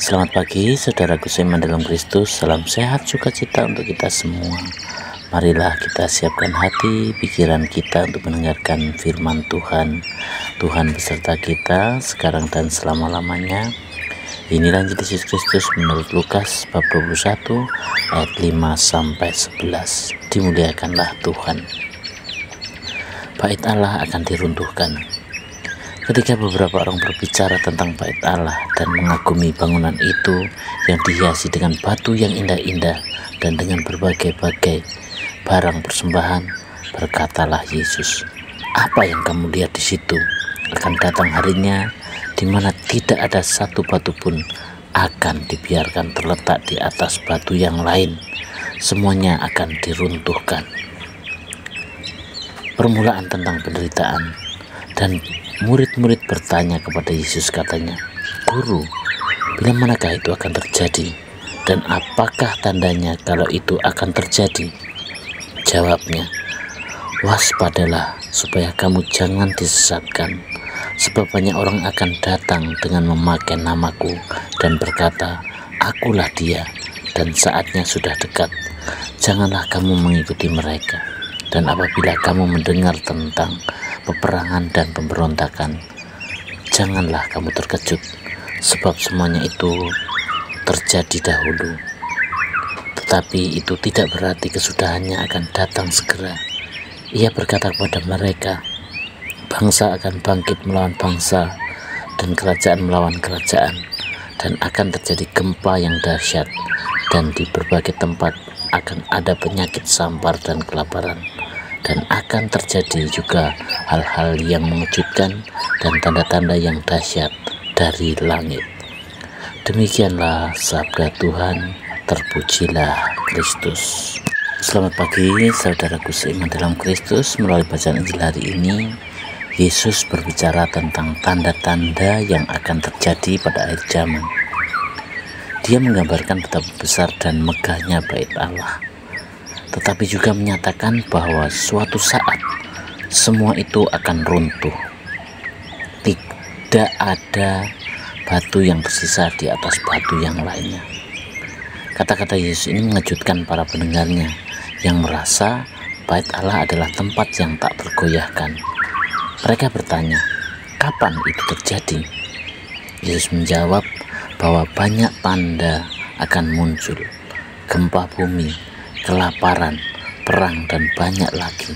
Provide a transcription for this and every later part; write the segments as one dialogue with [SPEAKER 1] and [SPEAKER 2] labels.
[SPEAKER 1] Selamat pagi saudaraku seiman dalam Kristus. Salam sehat sukacita untuk kita semua. Marilah kita siapkan hati, pikiran kita untuk mendengarkan firman Tuhan. Tuhan beserta kita sekarang dan selama-lamanya. Inilah Injil Yesus Kristus menurut Lukas bab 21 ayat 5-11. Dimuliakanlah Tuhan. Bait Allah akan diruntuhkan. Ketika beberapa orang berbicara tentang bait Allah dan mengagumi bangunan itu yang dihiasi dengan batu yang indah-indah dan dengan berbagai-bagai barang persembahan, berkatalah Yesus, "Apa yang kamu lihat di situ? Akan datang harinya di mana tidak ada satu batu pun akan dibiarkan terletak di atas batu yang lain. Semuanya akan diruntuhkan." Permulaan tentang penderitaan. Dan murid-murid bertanya kepada Yesus, katanya, "Guru, bila manakah itu akan terjadi? Dan apakah tandanya kalau itu akan terjadi?" Jawabnya, "Waspadalah supaya kamu jangan disesatkan, sebab banyak orang akan datang dengan memakai namaku dan berkata, 'Akulah dia,' dan saatnya sudah dekat. Janganlah kamu mengikuti mereka. Dan apabila kamu mendengar tentang peperangan dan pemberontakan, janganlah kamu terkejut, sebab semuanya itu terjadi dahulu. Tetapi itu tidak berarti kesudahannya akan datang segera." Ia berkata kepada mereka, "Bangsa akan bangkit melawan bangsa dan kerajaan melawan kerajaan, dan akan terjadi gempa yang dahsyat, dan di berbagai tempat akan ada penyakit sampar dan kelaparan. Dan akan terjadi juga hal-hal yang mengejutkan dan tanda-tanda yang dahsyat dari langit." Demikianlah sabda Tuhan, terpujilah Kristus. Selamat pagi saudaraku seiman dalam Kristus. Melalui bacaan Injil hari ini, Yesus berbicara tentang tanda-tanda yang akan terjadi pada akhir zaman. Dia menggambarkan betapa besar dan megahnya bait Allah, tetapi juga menyatakan bahwa suatu saat semua itu akan runtuh. Tidak ada batu yang tersisa di atas batu yang lainnya. Kata-kata Yesus ini mengejutkan para pendengarnya yang merasa bait Allah adalah tempat yang tak tergoyahkan. Mereka bertanya, kapan itu terjadi? Yesus menjawab bahwa banyak tanda akan muncul, gempa bumi, kelaparan, perang, dan banyak lagi.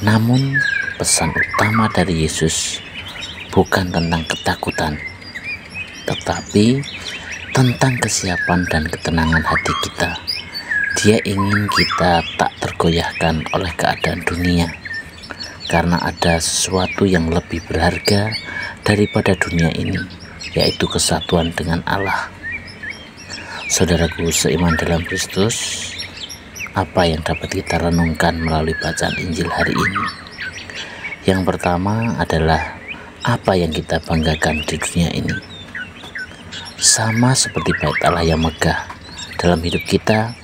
[SPEAKER 1] Namun pesan utama dari Yesus bukan tentang ketakutan, tetapi tentang kesiapan dan ketenangan hati kita. Dia ingin kita tak tergoyahkan oleh keadaan dunia, karena ada sesuatu yang lebih berharga daripada dunia ini, yaitu kesatuan dengan Allah. Saudaraku seiman dalam Kristus, apa yang dapat kita renungkan melalui bacaan Injil hari ini? Yang pertama adalah apa yang kita banggakan di dunia ini. Sama seperti bait Allah yang megah, dalam hidup kita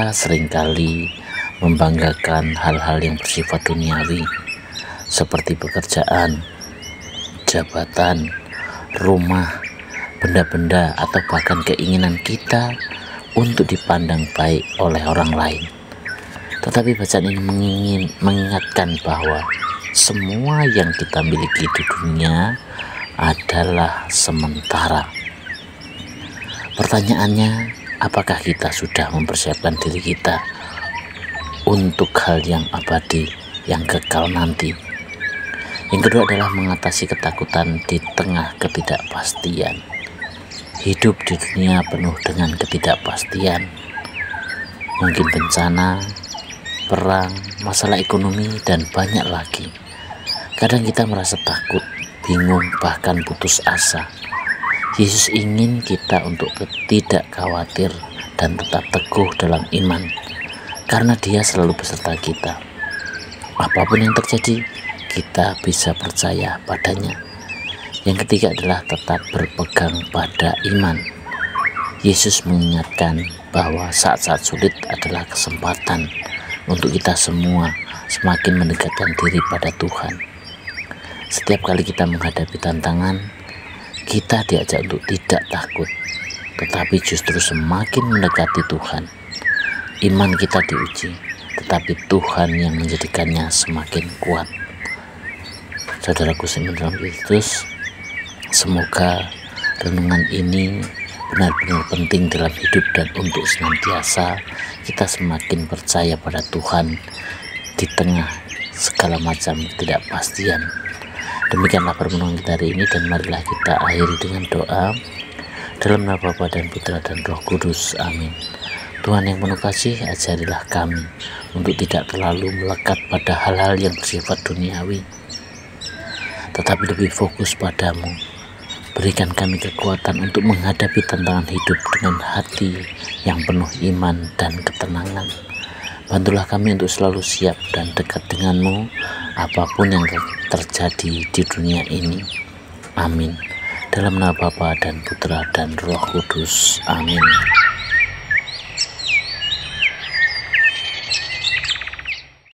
[SPEAKER 1] seringkali membanggakan hal-hal yang bersifat duniawi, seperti pekerjaan, jabatan, rumah, benda-benda, atau bahkan keinginan kita untuk dipandang baik oleh orang lain. Tetapi bacaan ini mengingatkan bahwa semua yang kita miliki di dunia adalah sementara. Pertanyaannya, apakah kita sudah mempersiapkan diri kita untuk hal yang abadi, yang kekal nanti? Yang kedua adalah mengatasi ketakutan di tengah ketidakpastian. Hidup di dunia penuh dengan ketidakpastian, mungkin bencana, perang, masalah ekonomi, dan banyak lagi. Kadang kita merasa takut, bingung, bahkan putus asa. Yesus ingin kita untuk tidak khawatir dan tetap teguh dalam iman, karena Dia selalu beserta kita. Apapun yang terjadi, kita bisa percaya padanya. Yang ketiga adalah tetap berpegang pada iman. Yesus mengingatkan bahwa saat-saat sulit adalah kesempatan untuk kita semua semakin mendekatkan diri pada Tuhan. Setiap kali kita menghadapi tantangan, Kita diajak untuk tidak takut, tetapi justru semakin mendekati Tuhan. Iman kita diuji, tetapi Tuhan yang menjadikannya semakin kuat. Saudaraku seiman dalam Kristus, semoga renungan ini benar-benar penting dalam hidup dan untuk senantiasa kita semakin percaya pada Tuhan di tengah segala macam ketidakpastian. Demikianlah permenungan kita hari ini, dan marilah kita akhiri dengan doa dalam nama Bapa dan Putra dan Roh Kudus. Amin. Tuhan yang penuh kasih, ajarilah kami untuk tidak terlalu melekat pada hal-hal yang bersifat duniawi, tetapi lebih fokus padamu. Berikan kami kekuatan untuk menghadapi tantangan hidup dengan hati yang penuh iman dan ketenangan. Bantulah kami untuk selalu siap dan dekat denganmu apapun yang terjadi di dunia ini. Amin. Dalam nama Bapa dan Putra dan Roh Kudus. Amin.